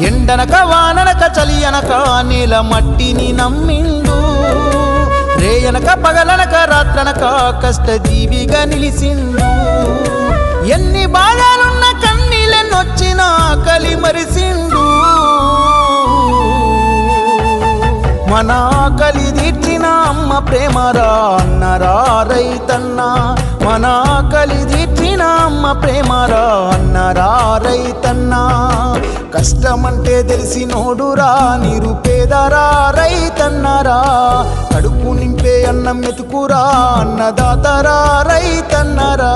ఎండనక వాననక చలి అనక నేల మట్టిని నమ్మిండు, రేయనక పగలనక రాత్రనక కష్టజీవిగా నిలిసిండు. ఎన్ని బాధలున్న కన్నీళ్ళెన్నొచ్చినా కలి మరిసిండు, మన ఆకలి తీర్చిన అమ్మ ప్రేమరా అన్నరా రైతన్నా, మన ఆకలి తీర్చిన అమ్మ ప్రేమరా అన్నరా రైతన్నా. కష్టమంటే తెలిసినోడురా నిరుపేదరా రైతన్నరా, కడుపు నింపే అన్నం మెతుకురా అన్నదాతరా రైతన్నరా.